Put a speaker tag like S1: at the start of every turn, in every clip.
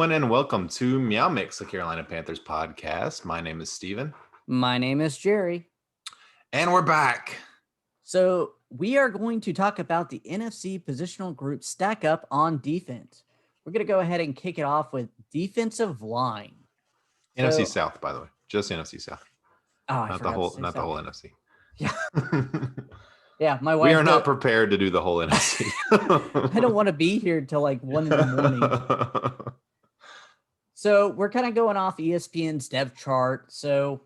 S1: everyone, and welcome to MeowMix, the Carolina Panthers podcast. My name is Steven.
S2: My name is Jerry.
S1: And we're back.
S2: So we are going to talk about the NFC positional group stack up on defense. We're going to go ahead and kick it off with defensive line.
S1: NFC South, by the way. Just NFC South.
S2: Oh,
S1: not the whole NFC.
S2: Yeah. Yeah, my wife.
S1: We are not prepared to do the whole NFC.
S2: I don't want to be here till like 1 a.m. So we're kind of going off ESPN's depth chart. So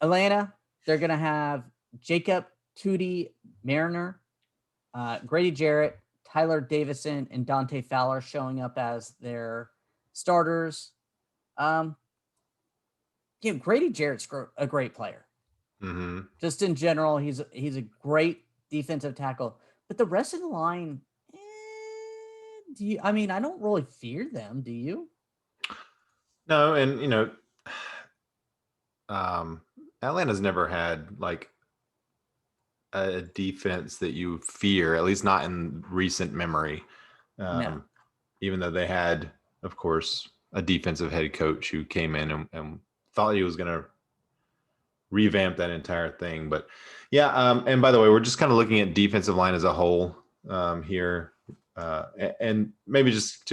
S2: Atlanta, they're going to have Jacob Tootie Mariner, Grady Jarrett, Tyler Davison, and Dante Fowler showing up as their starters. Grady Jarrett's a great player.
S1: Mm-hmm.
S2: Just in general, he's a great defensive tackle. But the rest of the line, I don't really fear them. Do you?
S1: No, and Atlanta's never had like a defense that you fear, at least not in recent memory.
S2: No.
S1: Even though they had, of course, a defensive head coach who came in and thought he was going to revamp that entire thing. But yeah, and by the way, we're just kind of looking at defensive line as a whole here. And maybe just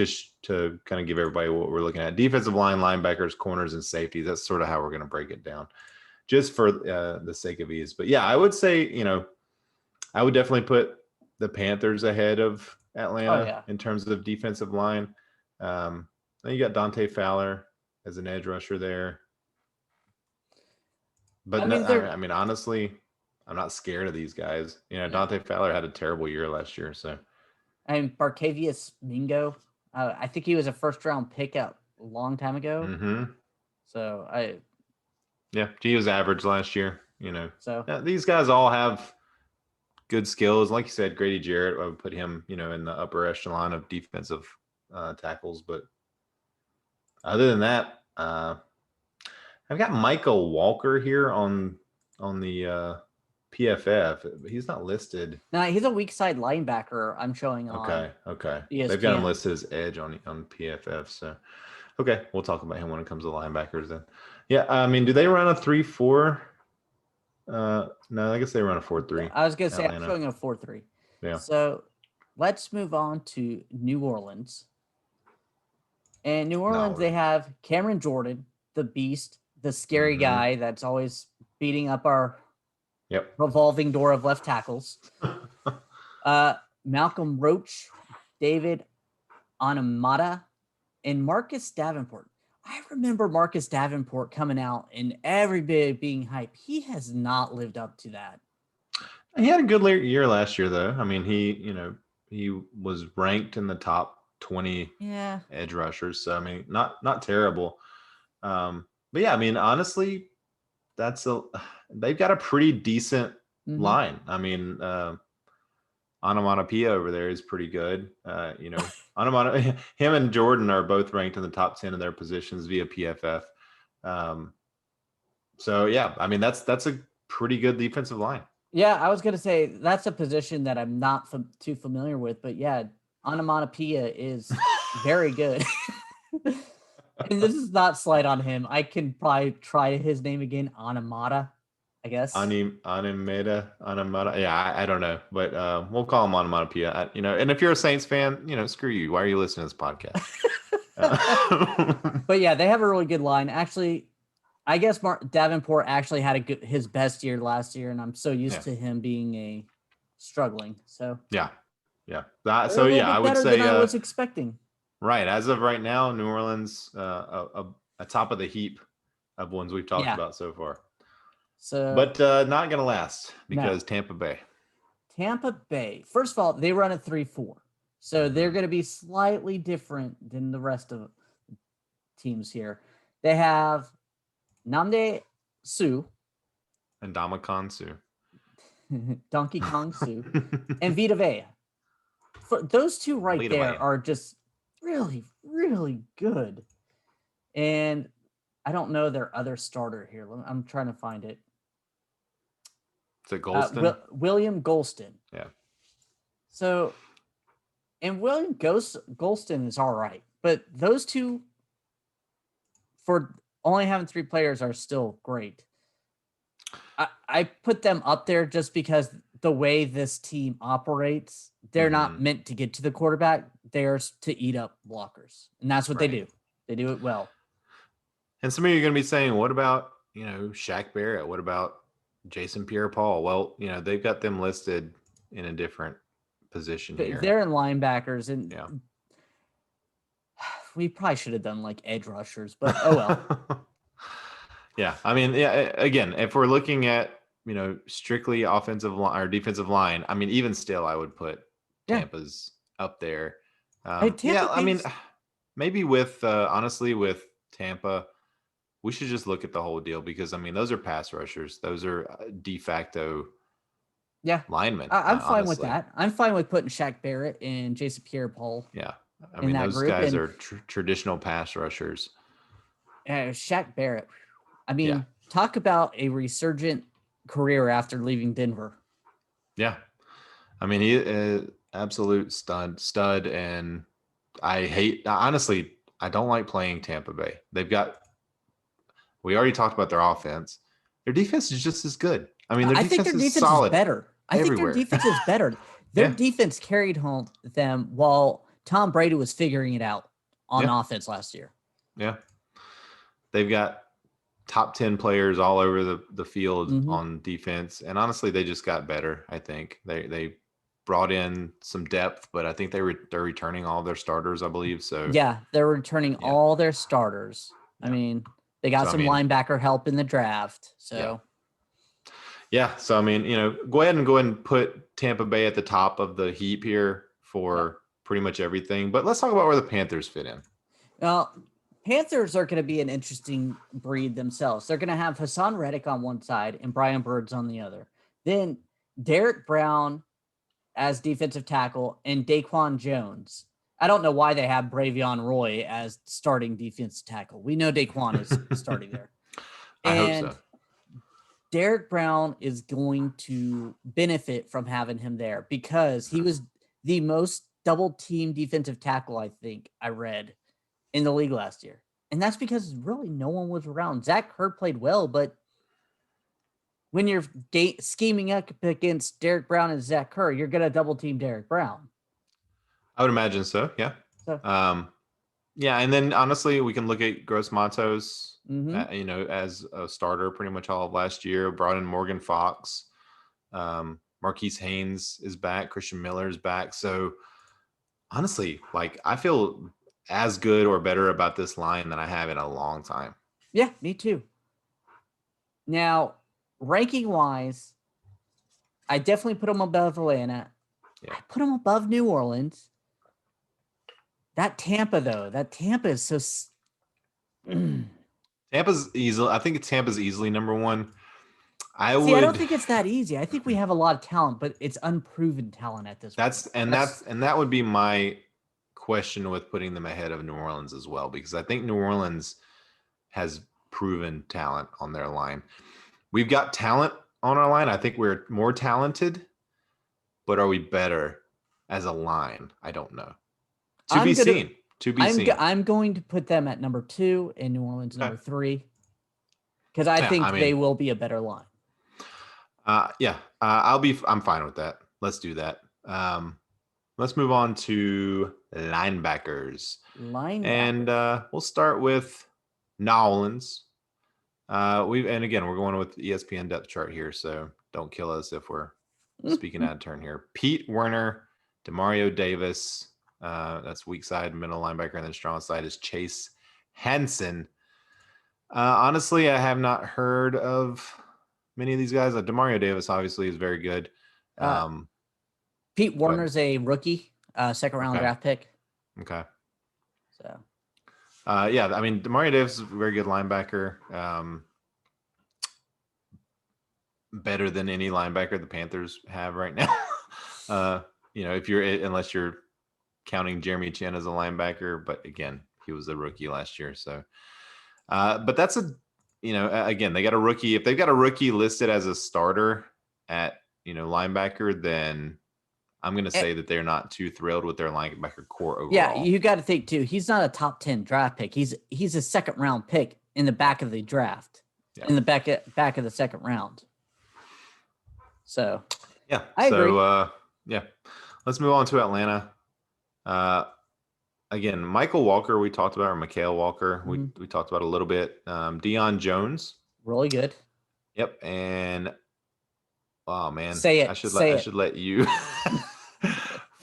S1: to kind of give everybody what we're looking at. Defensive line, linebackers, corners, and safeties. That's sort of how we're going to break it down, just for the sake of ease. But yeah, I would say, I would definitely put the Panthers ahead of Atlanta in terms of defensive line. Then you got Dante Fowler as an edge rusher there. But honestly, I'm not scared of these guys. Dante Fowler had a terrible year last year, so.
S2: And Barkevius Mingo, I think he was a first-round pick a long time ago.
S1: Mm-hmm.
S2: So
S1: he was average last year.
S2: So
S1: these guys all have good skills. Like you said, Grady Jarrett, I would put him, in the upper echelon of defensive tackles. But other than that, I've got Michael Walker here on the PFF. He's not listed.
S2: No, he's a weak side linebacker. I'm showing on.
S1: Okay.
S2: ESPN.
S1: They've got him listed as edge on PFF. So, okay, we'll talk about him when it comes to linebackers then. Yeah, do they run a 3-4? No, I guess they run a 4-3.
S2: I was gonna say I'm showing a 4-3.
S1: Yeah.
S2: So let's move on to New Orleans. And New Orleans, they have Cameron Jordan, the beast, the scary guy that's always beating up our revolving door of left tackles. Malcolm Roach, David Onamata, and Marcus Davenport. I remember Marcus Davenport coming out and everybody being hype. He has not lived up to that.
S1: He had a good year last year, though. He was ranked in the top 20 edge rushers. So, not terrible. But yeah, honestly, they've got a pretty decent line. Onomatopoeia over there is pretty good. Him and Jordan are both ranked in the top 10 of their positions via PFF. So yeah, that's a pretty good defensive line.
S2: Yeah, I was going to say that's a position that I'm not too familiar with, but yeah, onomatopoeia is very good. And this is not slight on him. I can probably try his name again, Onomata, I guess.
S1: Onomata. Yeah, I don't know, but we'll call him onomatopoeia. And if you're a Saints fan, screw you. Why are you listening to this podcast?
S2: But yeah, they have a really good line. Actually, I guess Davenport actually had his best year last year, and I'm so used to him being struggling. So
S1: yeah. I would say
S2: than I was expecting.
S1: Right, as of right now, New Orleans a top of the heap of ones we've talked about so far.
S2: So,
S1: but not gonna last because Tampa Bay.
S2: First of all, they run a 3-4, so they're going to be slightly different than the rest of teams here. They have Nnamdi Suh
S1: and Ndamukong Suh,
S2: Donkey Kong Suh, and Vita Vea. Those two there are just really, really good. And I don't know their other starter here. I'm trying to find it.
S1: Is it Golston?
S2: William Golston.
S1: Yeah.
S2: So, and William Golston is all right. But those two for only having 3 players are still great. I put them up there just because the way this team operates, they're not meant to get to the quarterback. They're to eat up blockers. And that's what they do. They do it well.
S1: And some of you are going to be saying, what about, Shaq Barrett? What about Jason Pierre-Paul? Well, they've got them listed in a different position here.
S2: They're in linebackers, and we probably should have done like edge rushers, but oh well.
S1: Yeah. I mean, again, if we're looking at, strictly offensive line or defensive line, I mean, even still, I would put Tampa's up there. I mean, maybe with, honestly, with Tampa, we should just look at the whole deal because, I mean, those are pass rushers. Those are de facto linemen.
S2: I'm fine with that. I'm fine with putting Shaq Barrett and Jason Pierre-Paul.
S1: Yeah. I mean, those guys are traditional pass rushers.
S2: Shaq Barrett. I mean, talk about a resurgent career after leaving Denver. Yeah.
S1: I mean, he is absolute stud. And honestly, I don't like playing Tampa Bay. We already talked about their offense. Their defense is just as good. I mean,
S2: I think their defense is better. I think their defense is better. Their defense carried home them while Tom Brady was figuring it out on offense last year.
S1: Yeah. They've got top 10 players all over the field on defense. And honestly, they just got better. I think they brought in some depth, but I think they're returning all their starters, I believe. So
S2: yeah, they're returning all their starters. I mean, they got some linebacker help in the draft. So
S1: so I mean, go ahead and put Tampa Bay at the top of the heap here for pretty much everything. But let's talk about where the Panthers fit in.
S2: Well, Panthers are going to be an interesting breed themselves. They're going to have Hassan Reddick on one side and Brian Birds on the other. Then Derek Brown as defensive tackle and Daquan Jones. I don't know why they have Bravion Roy as starting defensive tackle. We know Daquan is starting there.
S1: I hope so.
S2: Derek Brown is going to benefit from having him there because he was the most double-team defensive tackle, I think I read, in the league last year. And that's because really no one was around. Zach Kerr played well, but when you're scheming up against Derek Brown and Zach Kerr, you're going to double-team Derek Brown.
S1: I would imagine so, yeah. And then honestly, we can look at Gross Matos, as a starter pretty much all of last year. Brought in Morgan Fox. Marquise Haynes is back. Christian Miller is back. So honestly, I feel as good or better about this line than I have in a long time.
S2: Yeah, me too. Now, ranking-wise, I definitely put them above Atlanta. Yeah. I put them above New Orleans. That Tampa is so.
S1: Tampa's easily. I think Tampa's easily number one.
S2: I don't think it's that easy. I think we have a lot of talent, but it's unproven talent at this point.
S1: That would be my question with putting them ahead of New Orleans as well, because I think New Orleans has proven talent on their line. We've got talent on our line. I think we're more talented, but are we better as a line? I don't know. To be seen.
S2: I'm going to put them at number 2 and New Orleans number 3 because I think they will be a better line.
S1: I'm fine with that. Let's do that. Let's move on to linebackers. And we'll start with Nolans. And again, we're going with ESPN depth chart here, so don't kill us if we're speaking out of turn here. Pete Werner, Demario Davis. That's weak side, middle linebacker, and then strong side is Chase Hansen. Honestly, I have not heard of many of these guys. Demario Davis obviously is very good.
S2: Pete Werner's a rookie, second round draft pick.
S1: Okay.
S2: So.
S1: I mean, Demario Davis is a very good linebacker. Better than any linebacker the Panthers have right now. Unless you're counting Jeremy Chin as a linebacker, but again, he was a rookie last year. So, but that's again, they got a rookie. If they've got a rookie listed as a starter at, linebacker, then I'm going to say that they're not too thrilled with their linebacker core overall.
S2: Yeah, you got to think too. He's not a top 10 draft pick. He's a second round pick in the back of the draft, in the back of the second round. So
S1: yeah,
S2: I agree.
S1: Yeah, let's move on to Atlanta. Again, Michael Walker, we talked about, or Mikael Walker, we talked about a little bit. Deion Jones,
S2: really good.
S1: Yep, and oh man,
S2: say it.
S1: I should let you.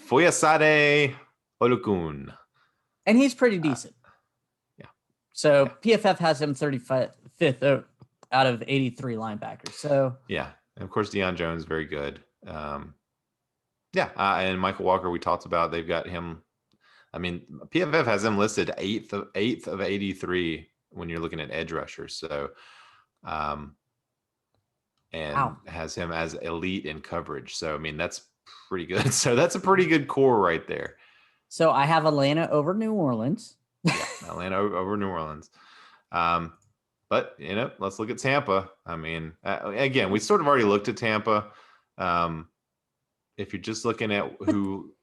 S1: Foyesade Olukun,
S2: and he's pretty decent.
S1: Yeah.
S2: So PFF has him 35th out of 83 linebackers. So
S1: yeah, and of course Deion Jones, very good. And Michael Walker, we talked about. They've got him. I mean, PFF has him listed eighth of 83 when you're looking at edge rushers. So, has him as elite in coverage. So, I mean, that's pretty good. So that's a pretty good core right there.
S2: So I have Atlanta over New Orleans.
S1: Yeah, Atlanta over New Orleans. But let's look at Tampa. I mean, again, we sort of already looked at Tampa. If you're just looking at who,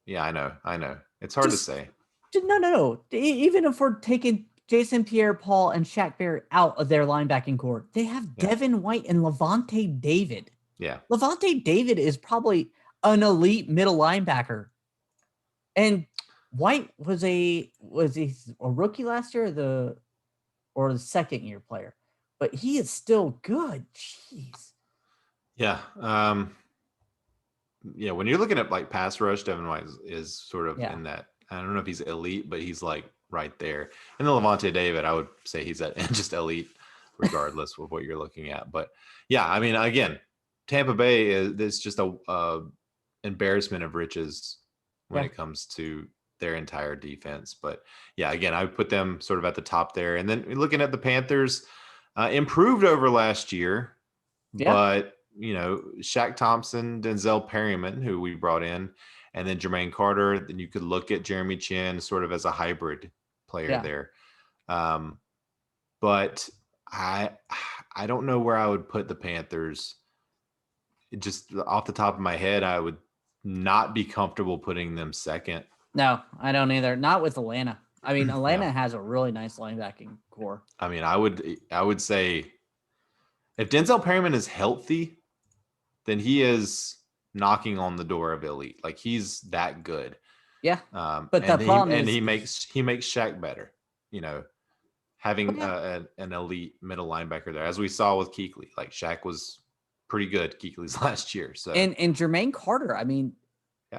S1: yeah, I know. It's hard to say.
S2: No. Even if we're taking Jason Pierre-Paul and Shaq Barrett out of their linebacking core, they have Devin White and Levante David.
S1: Yeah.
S2: Levante David is probably an elite middle linebacker. And White was he a rookie last year or the second year player? But he is still good. Jeez.
S1: Yeah. Yeah, when you're looking at like pass rush, Devin White is sort of in that. I don't know if he's elite, but he's like right there. And then Levante David, I would say he's just elite, regardless of what you're looking at. But yeah, I mean, again, Tampa Bay is just a embarrassment of riches when it comes to their entire defense. But yeah, again, I would put them sort of at the top there. And then looking at the Panthers, improved over last year, but Shaq Thompson, Denzel Perryman, who we brought in, and then Jermaine Carter. Then you could look at Jeremy Chin sort of as a hybrid player there. But I don't know where I would put the Panthers. Just off the top of my head, I would not be comfortable putting them second.
S2: No, I don't either. Not with Atlanta. I mean, Atlanta has a really nice linebacking core.
S1: I mean, I would say if Denzel Perryman is healthy, then he is knocking on the door of elite. Like he's that good.
S2: Yeah. But the problem is
S1: he makes Shaq better. Having an elite middle linebacker there, as we saw with Kuechly. Like Shaq was pretty good Kuechly's last year. So
S2: and Jermaine Carter, I mean,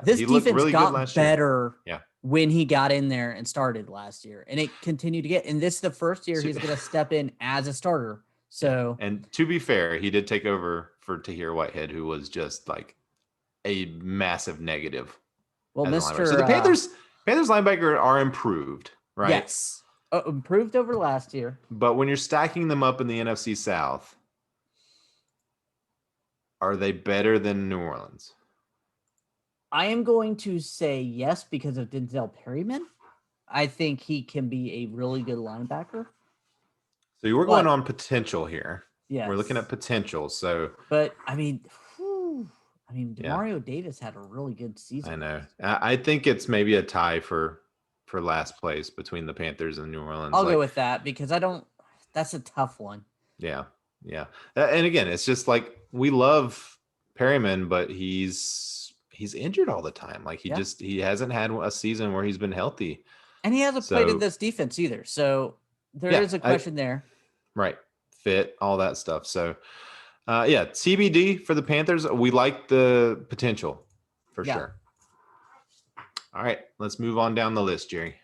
S2: this defense really got better when he got in there and started last year, and it continued to get. And this is the first year he's going to step in as a starter. So,
S1: and to be fair, he did take over for Tahir Whitehead, who was just like a massive negative.
S2: Well, Mr.
S1: So the Panthers linebacker are improved, right?
S2: Yes, improved over last year.
S1: But when you're stacking them up in the NFC South, are they better than New Orleans?
S2: I am going to say yes because of Denzel Perryman. I think he can be a really good linebacker.
S1: So you were going on potential here.
S2: Yeah,
S1: we're looking at potential. So,
S2: but I mean, Demario Davis had a really good season.
S1: I know. I think it's maybe a tie for last place between the Panthers and New Orleans.
S2: I'll go with that because that's a tough one.
S1: Yeah. And again, it's just like we love Perryman, but he's injured all the time. Like he hasn't had a season where he's been healthy,
S2: and he hasn't played in this defense either. So there is a question there.
S1: Right. Fit, all that stuff. So, TBD for the Panthers. We like the potential for sure. All right. Let's move on down the list, Jerry.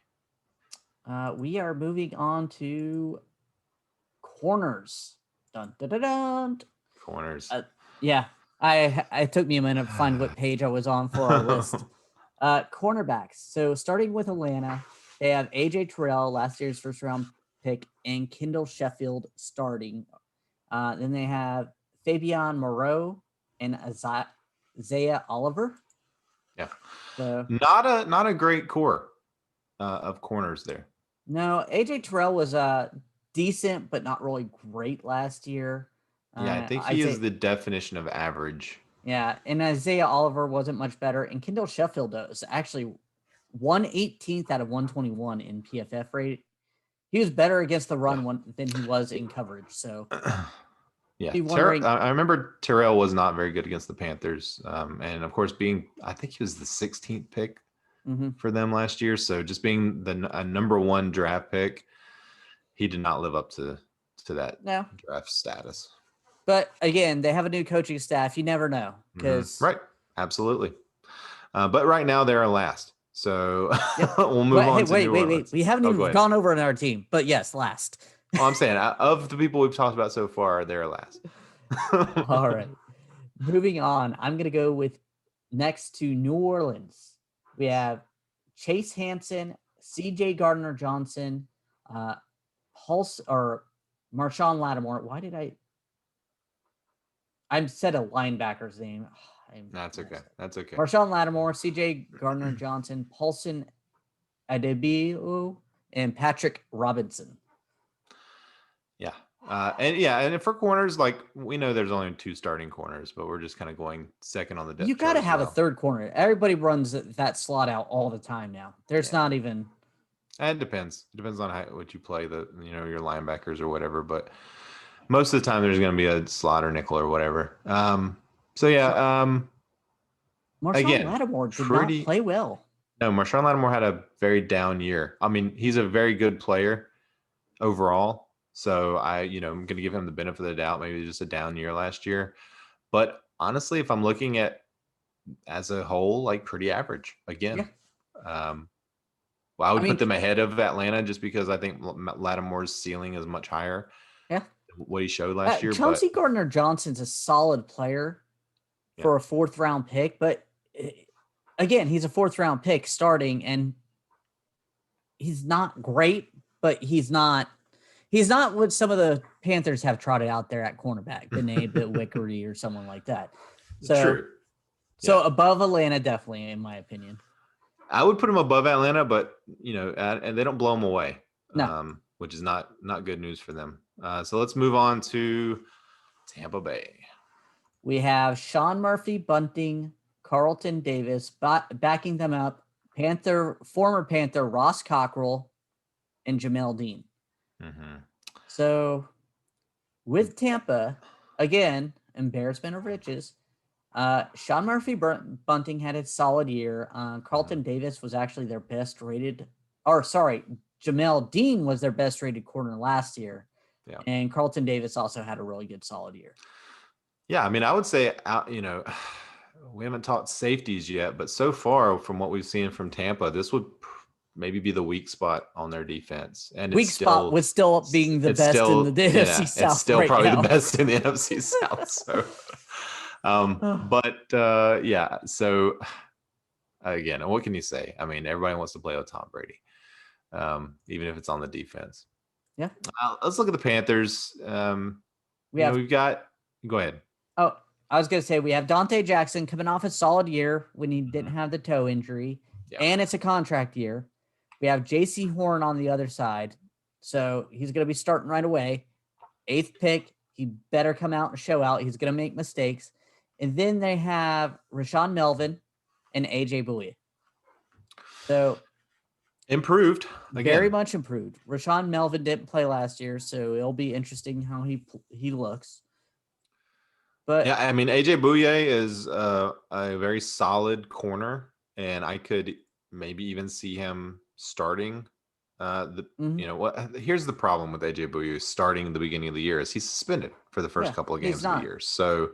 S2: We are moving on to corners. Dun, dun, dun, dun.
S1: Corners.
S2: It took me a minute to find what page I was on for our list. Cornerbacks. So starting with Atlanta, they have AJ Terrell, last year's first round pick, and Kendall Sheffield starting. Then they have Fabian Moreau and Isaiah Oliver.
S1: Yeah.
S2: So
S1: not a great core of corners there.
S2: No, AJ Terrell was decent, but not really great last year.
S1: Yeah, I think he is the definition of average.
S2: Yeah, and Isaiah Oliver wasn't much better, and Kendall Sheffield was actually 118th out of 121 in PFF rate. He was better against the run than he was in coverage. So,
S1: Yeah,
S2: be wondering.
S1: I remember Terrell was not very good against the Panthers, and of course, I think he was the 16th pick for them last year. So, just being a number one draft pick, he did not live up to that draft status.
S2: But again, they have a new coaching staff. You never know because
S1: right, absolutely. But right now they're last. So we'll move on to New Orleans.
S2: We haven't even gone over on our team, but yes, last.
S1: I'm saying of the people we've talked about so far, they're last.
S2: All right. Moving on. I'm going to go with next to New Orleans. We have Chase Hansen, CJ Gardner-Johnson, Marshawn Lattimore. Why did I said a linebacker's name.
S1: That's okay. That's okay.
S2: Marshawn Lattimore, CJ Gardner-Johnson, Paulson Adebayo, and Patrick Robinson.
S1: Yeah. And for corners, like we know there's only 2 starting corners, but we're just kind of going second on the depth.
S2: You got to have a third corner. Everybody runs that slot out all the time now. There's not even.
S1: It depends. It depends on what you play, your linebackers or whatever. But most of the time, there's going to be a slot or nickel or whatever. Marshawn
S2: Lattimore did not play well.
S1: No, Marshawn Lattimore had a very down year. I mean, he's a very good player overall. So I'm going to give him the benefit of the doubt. Maybe just a down year last year. But honestly, if I'm looking at as a whole, like pretty average again. Yeah. I would put them ahead of Atlanta just because I think Lattimore's ceiling is much higher.
S2: Yeah.
S1: What he showed last year.
S2: Chauncey Gardner-Johnson's a solid player for a 4th round pick, but again, he's a 4th round pick starting, and he's not great, but he's not what some of the Panthers have trotted out there at cornerback, Benet Wickery or someone like that. So,
S1: true.
S2: So above Atlanta, definitely, in my opinion.
S1: I would put him above Atlanta, but and they don't blow him away, which is not good news for them. So let's move on to Tampa Bay.
S2: We have Sean Murphy-Bunting, Carlton Davis backing them up. Former Panther Ross Cockrell, and Jamel Dean. Mm-hmm. So with Tampa, again, embarrassment of riches. Sean Murphy-Bunting had a solid year. Carlton Davis was actually their best rated, Jamel Dean was their best rated corner last year. Yeah. And Carlton Davis also had a really good solid year.
S1: Yeah, I mean, I would say, we haven't talked safeties yet, but so far from what we've seen from Tampa, this would maybe be the weak spot on their defense. And
S2: weak spot was still being the best in the NFC South.
S1: It's still probably the best in the NFC South. So, So again, what can you say? I mean, everybody wants to play with Tom Brady, even if it's on the defense.
S2: Yeah.
S1: Let's look at the Panthers. We've got. Go ahead.
S2: Oh, I was going to say we have Dante Jackson coming off a solid year when he didn't have the toe injury, and it's a contract year. We have J.C. Horn on the other side, so he's going to be starting right away. 8th pick, he better come out and show out. He's going to make mistakes. And then they have Rashawn Melvin and A.J. Bouye. So
S1: improved.
S2: Very much improved. Rashawn Melvin didn't play last year, so it'll be interesting how he looks. But
S1: yeah, I mean, A.J. Bouye is a very solid corner, and I could maybe even see him starting. Here's the problem with A.J. Bouye starting the beginning of the year is he's suspended for the first couple of games of the year. So,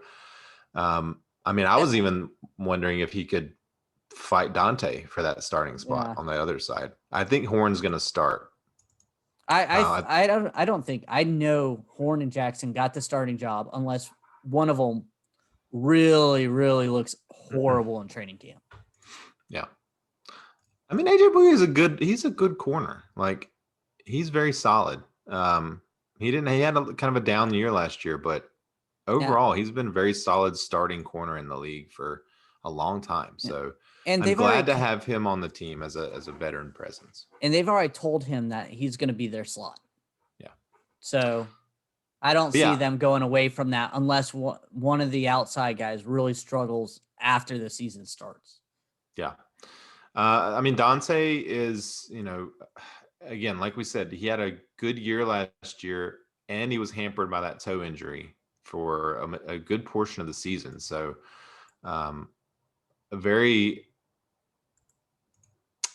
S1: I was even wondering if he could fight Dante for that starting spot on the other side. I think Horn's going to start.
S2: I don't think. I know Horn and Jackson got the starting job unless one of them really, really looks horrible in training camp.
S1: Yeah. I mean, AJ Bouye he's a good corner. Like, he's very solid. He had a kind of a down year last year, but overall he's been a very solid starting corner in the league for a long time. So and I'm glad to have him on the team as a veteran presence.
S2: And they've already told him that he's going to be their slot.
S1: Yeah.
S2: So I don't
S1: But
S2: see
S1: yeah,
S2: them going away from that unless one of the outside guys really struggles after the season starts.
S1: yeah. I mean, Dante is, again, like we said, he had a good year last year, and he was hampered by that toe injury for a good portion of the season. So, a very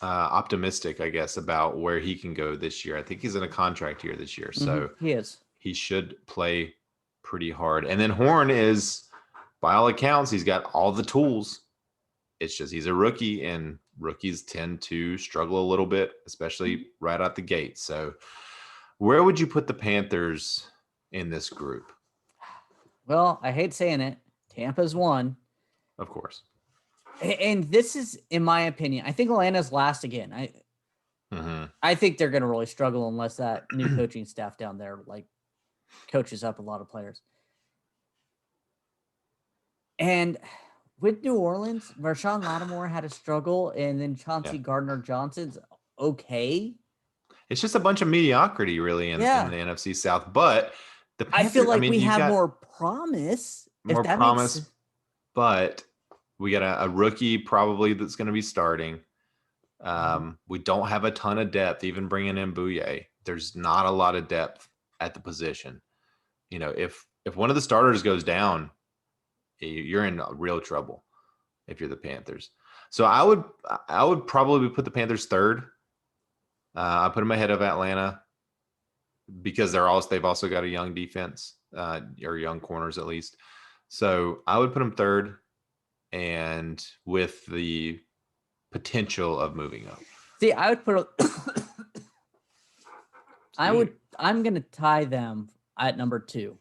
S1: optimistic, I guess, about where he can go this year. I think he's in a contract year this year, so
S2: He is.
S1: he should play pretty hard. And then Horn is, by all accounts, he's got all the tools. It's just he's a rookie, and rookies tend to struggle a little bit, especially right out the gate. So, where would you put the Panthers in this group?
S2: Well, I hate saying it. Tampa's one.
S1: Of course.
S2: And this is, in my opinion, I think Atlanta's last again. I think they're going to really struggle unless that new coaching staff down there like coaches up a lot of players. And with New Orleans, Marshawn Lattimore had a struggle, and then Chauncey Gardner-Johnson's okay.
S1: It's just a bunch of mediocrity, really, in the NFC South. But the Panthers,
S2: I feel like we have more promise.
S1: More promise, but we got a rookie probably that's going to be starting. We don't have a ton of depth, even bringing in Bouye. There's not a lot of depth at the position. If one of the starters goes down, you're in real trouble if you're the Panthers. So I would probably put the Panthers third. I put them ahead of Atlanta because they've also got a young defense, or young corners at least. So I would put them third, and with the potential of moving up.
S2: See, I would put I'm going to tie them at number 2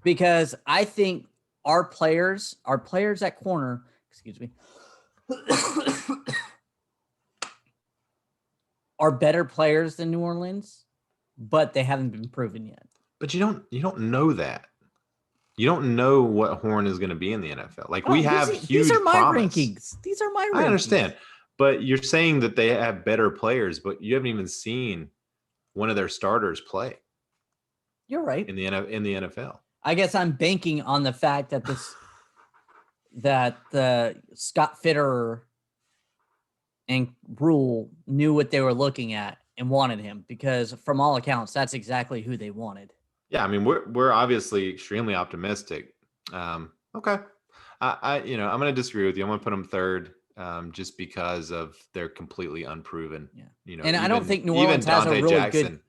S2: because I think our players at corner, excuse me, are better players than New Orleans, but they haven't been proven yet.
S1: But you don't know that. You don't know what Horn is going to be in the NFL. Like, we have huge
S2: These are my
S1: promise.
S2: rankings. These are my rankings.
S1: I understand. But you're saying that they have better players, but you haven't even seen one of their starters play.
S2: You're right.
S1: In the NFL.
S2: I guess I'm banking on the fact that the Scott Fitterer and Rule knew what they were looking at and wanted him, because from all accounts, that's exactly who they wanted.
S1: Yeah, I mean, we're obviously extremely optimistic. Okay, I'm going to disagree with you. I'm going to put them third, just because of they're completely unproven.
S2: Yeah, and I don't think New Orleans has a really good.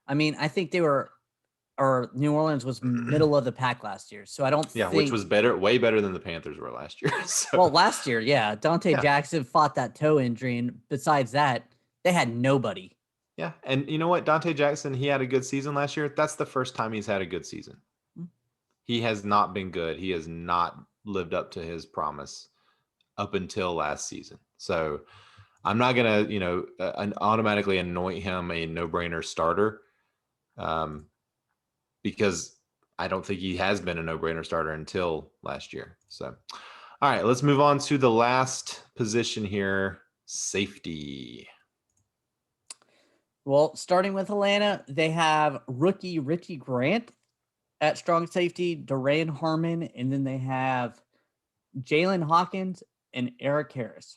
S2: I mean, I think New Orleans was middle of the pack last year, so I don't.
S1: Yeah, which was way better than the Panthers were last year. So.
S2: Well, last year, yeah, Dante Jackson fought that toe injury, and besides that, they had nobody.
S1: Yeah, and you know what? Dante Jackson, he had a good season last year. That's the first time he's had a good season. He has not been good. He has not lived up to his promise up until last season. So I'm not going to, automatically anoint him a no-brainer starter, because I don't think he has been a no-brainer starter until last year. So, all right, let's move on to the last position here, safety.
S2: Well, starting with Atlanta, they have rookie Richie Grant at strong safety, Duran Harmon, and then they have Jalen Hawkins and Eric Harris.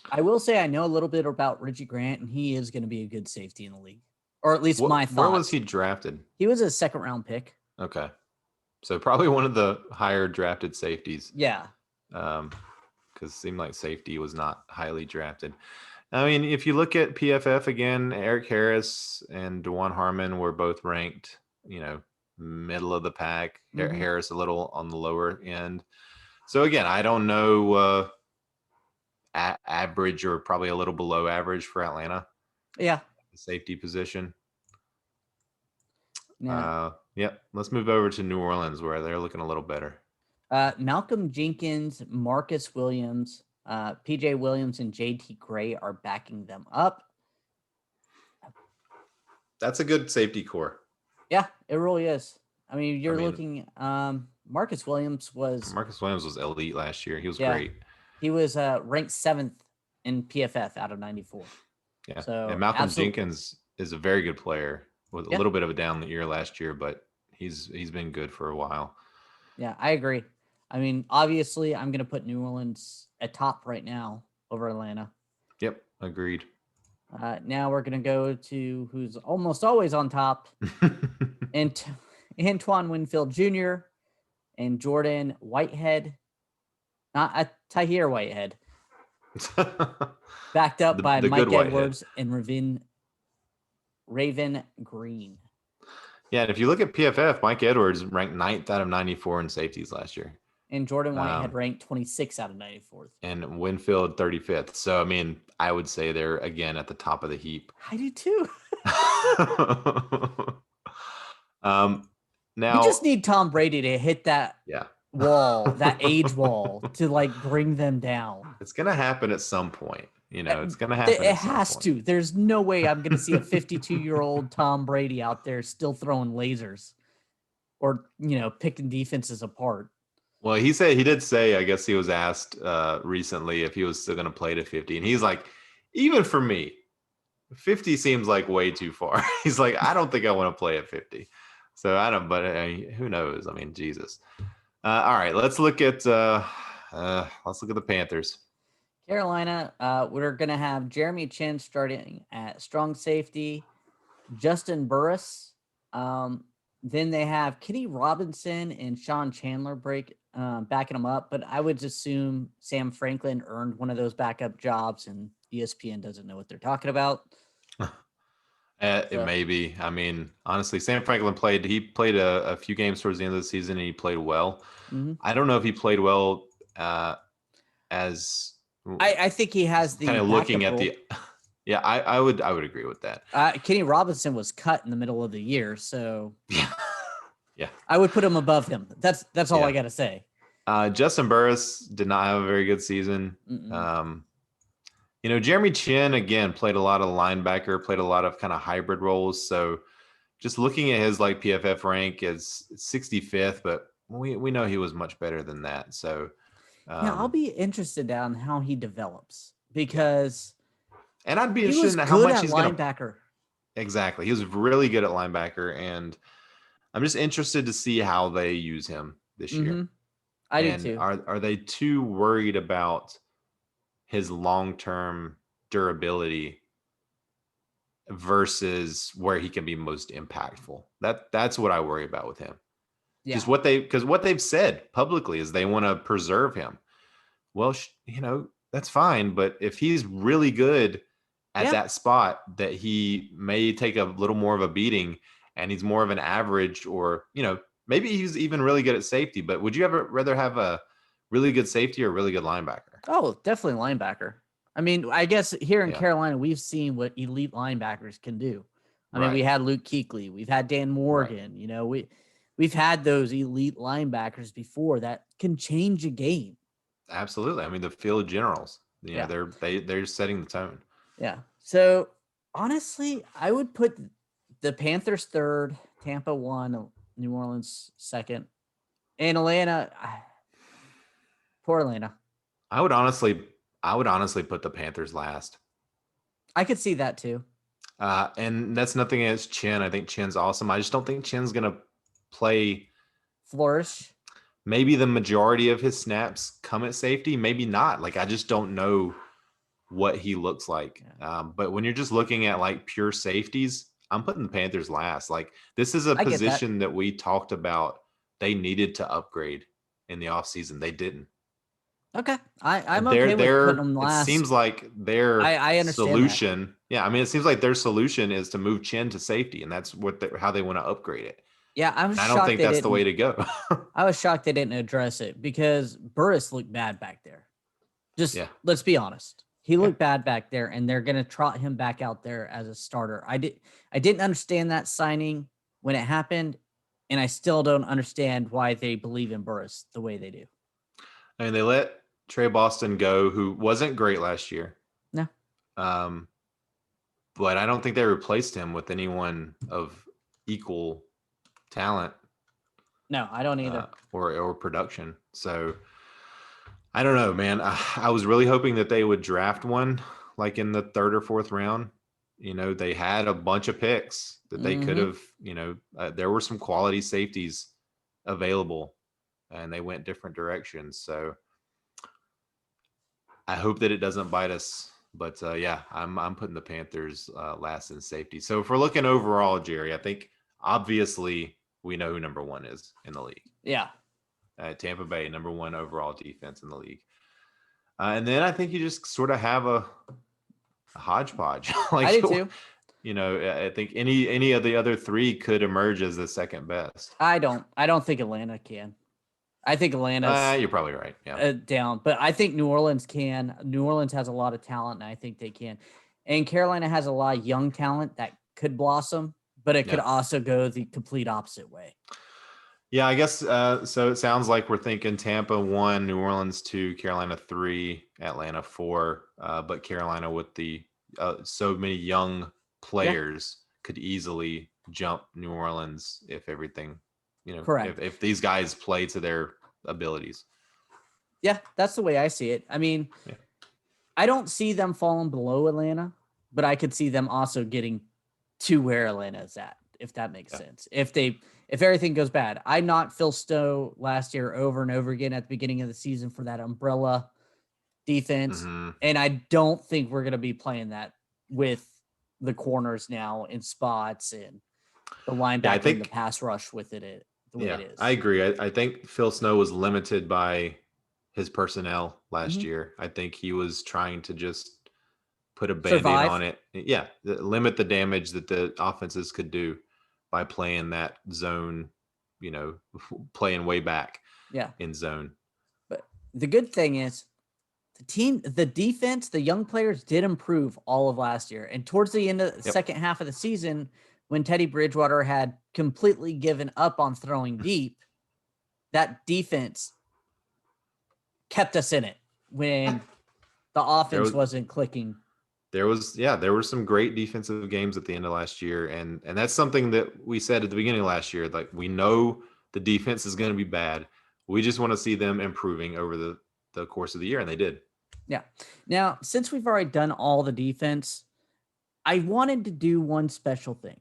S2: I will say I know a little bit about Richie Grant, and he is going to be a good safety in the league, or at least my thoughts.
S1: Where was he drafted?
S2: He was a second-round pick.
S1: Okay. So probably one of the higher drafted safeties.
S2: Yeah.
S1: Because it seemed like safety was not highly drafted. I mean, if you look at PFF again, Eric Harris and DeJuan Harmon were both ranked, middle of the pack. Harris a little on the lower end. So again, I don't know, average or probably a little below average for Atlanta.
S2: Yeah.
S1: The safety position.
S2: Yeah.
S1: Let's move over to New Orleans, where they're looking a little better.
S2: Malcolm Jenkins, Marcus Williams, PJ Williams, and JT Gray are backing them up.
S1: That's a good safety core.
S2: Yeah, it really is. I mean, looking. Marcus Williams was
S1: elite last year. He was great.
S2: He was ranked 7th in PFF out of 94.
S1: Yeah.
S2: So
S1: and Malcolm Jenkins is a very good player. was a
S2: Yeah.
S1: little bit of a down year last year, but he's been good for a while.
S2: Yeah, I agree. I mean, obviously, I'm going to put New Orleans at top right now over Atlanta.
S1: Yep, agreed.
S2: Now we're going to go to who's almost always on top, and Antoine Winfield Jr. and Jordan Whitehead, not a Tahir Whitehead, backed up by
S1: the good
S2: Mike
S1: Whitehead.
S2: Edwards and Raven Green.
S1: Yeah, and if you look at PFF, Mike Edwards ranked 9th out of 94 in safeties last year.
S2: And Jordan Whitehead ranked 26 out of 94th.
S1: And Winfield 35th. So, I mean, I would say they're, again, at the top of the heap.
S2: I do too.
S1: Now,
S2: we just need Tom Brady to hit that wall, that age wall, to like bring them down.
S1: It's going to happen at some point. You know, it's going to happen.
S2: It has to. There's no way I'm going to see a 52-year-old Tom Brady out there still throwing lasers or, you know, picking defenses apart.
S1: Well, he did say, I guess he was asked recently if he was still going to play to 50. And he's like, even for me, 50 seems like way too far. He's like, I don't think I want to play at 50. So I don't, but who knows? I mean, Jesus. All right, let's look at the Panthers.
S2: Carolina, we're going to have Jeremy Chin starting at strong safety, Justin Burris. Then they have Kenny Robinson and Sean Chandler backing them up. But I would assume Sam Franklin earned one of those backup jobs, and ESPN doesn't know what they're talking about.
S1: It may be. I mean, honestly, Sam Franklin played a few games towards the end of the season, and he played well.
S2: Mm-hmm.
S1: I don't know if he played well as
S2: I think he has the
S1: kind of looking at
S2: role.
S1: Yeah, I would agree with that.
S2: Kenny Robinson was cut in the middle of the year, so
S1: yeah,
S2: I would put him above him. That's all I got to say.
S1: Justin Burris did not have a very good season. You know, Jeremy Chin again played a lot of linebacker, played a lot of kind of hybrid roles. So just looking at his like PFF rank is 65th, but we know he was much better than that. So
S2: yeah, I'll be interested on how he develops because.
S1: And I'd be interested in how much he's going to
S2: linebacker.
S1: Exactly. He was really good at linebacker, and I'm just interested to see how they use him this year.
S2: I do too.
S1: Are they too worried about his long-term durability versus where he can be most impactful? That's what I worry about with him. Yeah. Just what they've said publicly is they want to preserve him. Well, you know, that's fine, but if he's really good at that spot, that he may take a little more of a beating and he's more of an average, or, you know, maybe he's even really good at safety, but would you ever rather have a really good safety or a really good linebacker?
S2: Oh, definitely linebacker. I mean, I guess here in Carolina, we've seen what elite linebackers can do. I mean, we had Luke Kuechly, we've had Dan Morgan, you know, we've had those elite linebackers before that can change a game.
S1: Absolutely. I mean, the field generals, you know, they're setting the tone.
S2: Yeah. So honestly, I would put the Panthers third, Tampa 1, New Orleans second, and Atlanta. Poor Atlanta.
S1: I would honestly put the Panthers last.
S2: I could see that too.
S1: And that's nothing against Chin. I think Chin's awesome. I just don't think Chin's gonna
S2: flourish.
S1: Maybe the majority of his snaps come at safety, maybe not. Like, I just don't know what he looks like. But when you're just looking at like pure safeties, I'm putting the Panthers last. Like, this is a position that we talked about they needed to upgrade in the offseason. They didn't.
S2: Okay. I'm okay with putting them last.
S1: It seems like their solution. Yeah, I mean, it seems like their solution is to move Chin to safety, and that's how they want to upgrade it.
S2: Yeah, I don't
S1: think that's the way to go.
S2: I was shocked they didn't address it because Burris looked bad back there. Let's be honest. He looked bad back there, and they're going to trot him back out there as a starter. I didn't understand that signing when it happened, and I still don't understand why they believe in Burris the way they do.
S1: I mean, they let Trey Boston go, who wasn't great last year.
S2: No.
S1: But I don't think they replaced him with anyone of equal talent.
S2: No, I don't either.
S1: Or production. So I don't know, man. I was really hoping that they would draft one like in the 3rd or 4th round, they had a bunch of picks that they could have, there were some quality safeties available and they went different directions. So I hope that it doesn't bite us. But yeah, I'm putting the Panthers last in safety. So if we're looking overall, Jerry, I think obviously we know who number one is in the league.
S2: Yeah.
S1: Tampa Bay, number one overall defense in the league. And then I think you just sort of have a hodgepodge.
S2: I do too.
S1: I think any of the other three could emerge as the second best.
S2: I don't think Atlanta can. I think Atlanta's
S1: you're probably right. Yeah.
S2: Down, but I think New Orleans can. New Orleans has a lot of talent, and I think they can. And Carolina has a lot of young talent that could blossom, but it could also go the complete opposite way.
S1: Yeah, I guess so. It sounds like we're thinking Tampa 1, New Orleans 2, Carolina 3, Atlanta 4. But Carolina with the so many young players could easily jump New Orleans if everything,
S2: correct.
S1: If these guys play to their abilities.
S2: Yeah, that's the way I see it. I mean, I don't see them falling below Atlanta, but I could see them also getting to where Atlanta is at, if that makes sense. If everything goes bad. I knocked Phil Stowe last year over and over again at the beginning of the season for that umbrella defense. Mm-hmm. And I don't think we're going to be playing that with the corners now in spots and the linebacker and the pass rush with it. The way it is. I
S1: agree. I think Phil Snow was limited by his personnel last year. I think he was trying to just put a Band-Aid on it. Yeah, limit the damage that the offenses could do by playing that zone, playing way back in zone.
S2: But the good thing is the defense, the young players did improve all of last year. And towards the end of the second half of the season, when Teddy Bridgewater had completely given up on throwing deep, that defense kept us in it when the offense wasn't clicking.
S1: There were some great defensive games at the end of last year. And that's something that we said at the beginning of last year. Like, we know the defense is going to be bad. We just want to see them improving over the course of the year. And they did.
S2: Yeah. Now, since we've already done all the defense, I wanted to do one special thing.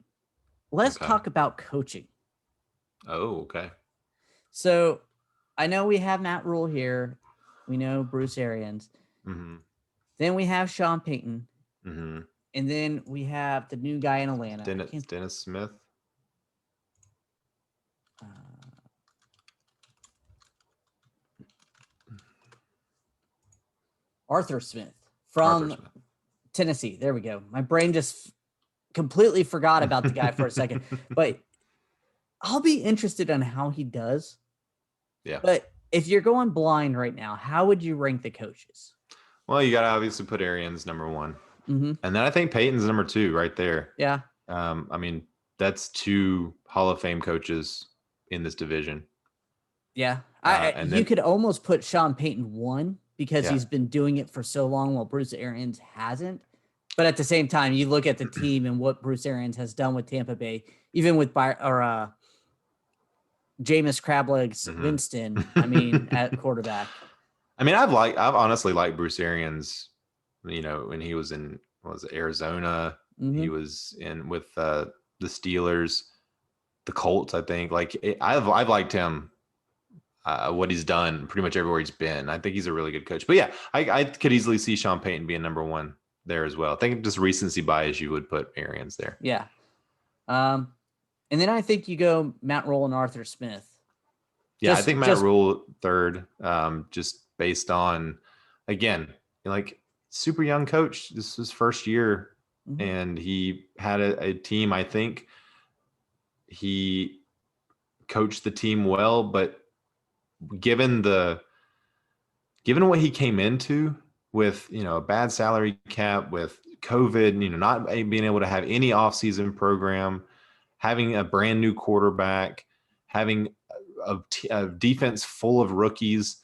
S2: Let's talk about coaching.
S1: Oh, okay.
S2: So I know we have Matt Rule here. We know Bruce Arians.
S1: Mm-hmm.
S2: Then we have Sean Payton.
S1: Mm-hmm.
S2: And then we have the new guy in Atlanta.
S1: Dennis Smith.
S2: Arthur Smith from Tennessee. There we go. My brain just completely forgot about the guy for a second. But I'll be interested on how he does.
S1: Yeah.
S2: But if you're going blind right now, how would you rank the coaches?
S1: Well, you got to obviously put Arians number 1.
S2: Mm-hmm.
S1: And then I think Peyton's number 2 right there.
S2: Yeah.
S1: I mean, that's 2 Hall of Fame coaches in this division.
S2: Yeah. You could almost put Sean Payton 1 because he's been doing it for so long while Bruce Arians hasn't. But at the same time, you look at the team and what Bruce Arians has done with Tampa Bay, even with Jameis Crablegs Winston, I mean, at quarterback.
S1: I mean, I've honestly liked Bruce Arians, when he was in Arizona, he was in with the Steelers, the Colts, I think. Like, I've liked him, what he's done pretty much everywhere he's been. I think he's a really good coach. But yeah, I could easily see Sean Payton being number 1 there as well. I think just recency bias, you would put Arians there.
S2: Yeah. And then I think you go Matt Rule and Arthur Smith.
S1: Yeah, I think Matt Rule 3rd, just based on, again, like, super young coach. This is his first year, and he had a team. I think he coached the team well, but given what he came into with, a bad salary cap, with COVID, not being able to have any offseason program, having a brand new quarterback, having a defense full of rookies,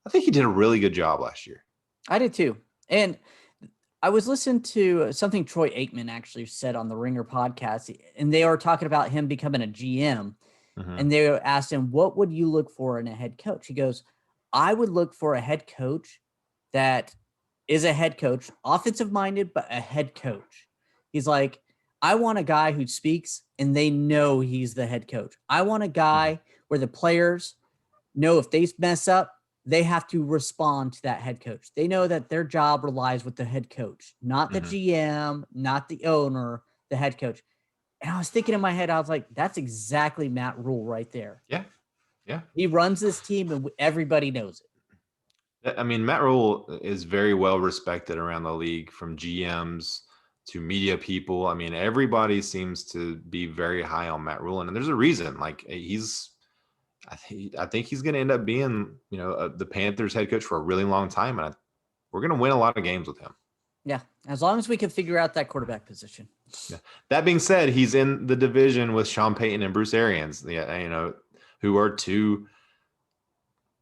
S1: I think he did a really good job last year.
S2: I did too. And I was listening to something Troy Aikman actually said on the Ringer podcast, and they were talking about him becoming a GM. And they asked him, what would you look for in a head coach? He goes, I would look for a head coach that is a head coach, offensive minded, but a head coach He's like, I want a guy who speaks and they know he's the head coach. I want a guy where the players know if they mess up, they have to respond to that head coach. They know that their job relies with the head coach, not the GM, not the owner, the head coach. And I was thinking in my head, I was like, that's exactly Matt Rule right there.
S1: Yeah. Yeah.
S2: He runs this team and everybody knows it.
S1: I mean, Matt Rule is very well respected around the league, from GMs to media people. I mean, everybody seems to be very high on Matt Rule, and there's a reason. Like, I think he's going to end up being, the Panthers head coach for a really long time, and we're going to win a lot of games with him.
S2: Yeah, as long as we can figure out that quarterback position.
S1: Yeah. That being said, he's in the division with Sean Payton and Bruce Arians, who are two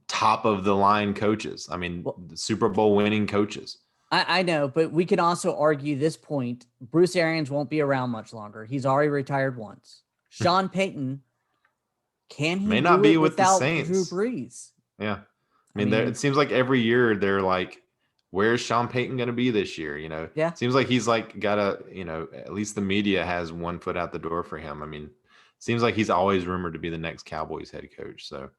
S1: top of the line coaches. I mean, Super Bowl winning coaches.
S2: I know, but we can also argue this point. Bruce Arians won't be around much longer. He's already retired once. Sean Payton, can he
S1: may not be with the
S2: without
S1: Saints?
S2: Drew Brees?
S1: Yeah. I mean, it seems like every year they're like, where's Sean Payton going to be this year?
S2: Yeah.
S1: Seems like he's like got at least the media has one foot out the door for him. I mean, seems like he's always rumored to be the next Cowboys head coach. So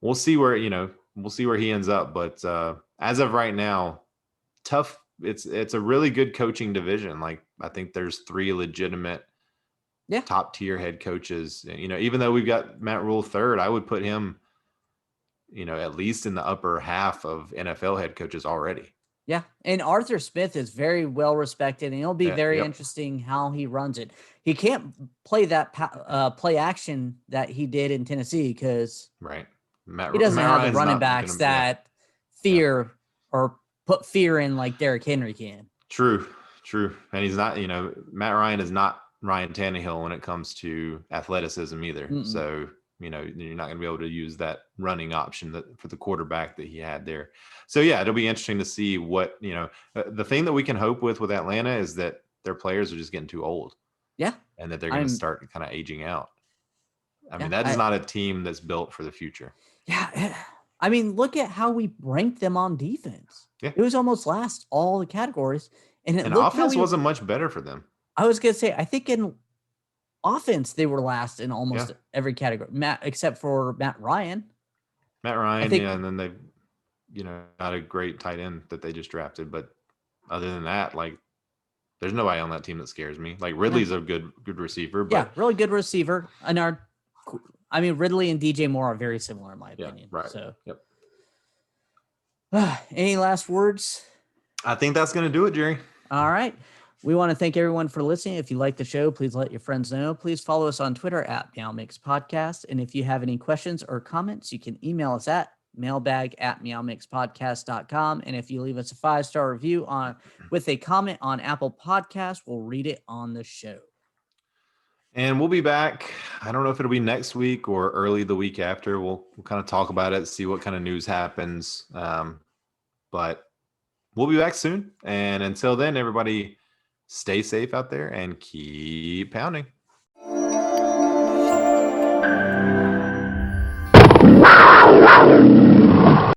S1: we'll see where he ends up. But as of right now, tough. It's a really good coaching division. Like, I think there's 3 legitimate top tier head coaches. Even though we've got Matt Rule third, I would put him, at least in the upper half of NFL head coaches already.
S2: Yeah. And Arthur Smith is very well respected, and it'll be very interesting how he runs it. He can't play that play action that he did in Tennessee because he doesn't have the running backs that fear or put fear in like Derrick Henry can.
S1: True. And he's not, Matt Ryan is not Ryan Tannehill when it comes to athleticism either. Mm-mm. So, you're not going to be able to use that running option for the quarterback that he had there. So, yeah, it'll be interesting to see what, the thing that we can hope with Atlanta is that their players are just getting too old.
S2: Yeah.
S1: And that they're going to start kind of aging out. I mean, that is not a team that's built for the future.
S2: Yeah. I mean, look at how we ranked them on defense.
S1: Yeah.
S2: It was almost last all the categories. And
S1: offense wasn't much better for them.
S2: I was going to say, I think in offense, they were last in almost every category, except for Matt Ryan.
S1: And then they, not a great tight end that they just drafted. But other than that, like, there's nobody on that team that scares me. Like, Ridley's a good receiver. But
S2: really good receiver. And Ridley and DJ Moore are very similar in my opinion.
S1: Right.
S2: So,
S1: yep.
S2: Any last words?
S1: I think that's going to do it, Jerry.
S2: All right. We want to thank everyone for listening. If you like the show, please let your friends know. Please follow us on Twitter at MeowMix Podcast. And if you have any questions or comments, you can email us at mailbag@meowmixpodcast.com. And if you leave us a 5-star review with a comment on Apple Podcasts, we'll read it on the show.
S1: And we'll be back. I don't know if it'll be next week or early the week after. We'll kind of talk about it, see what kind of news happens. But we'll be back soon. And until then, everybody, stay safe out there and keep pounding.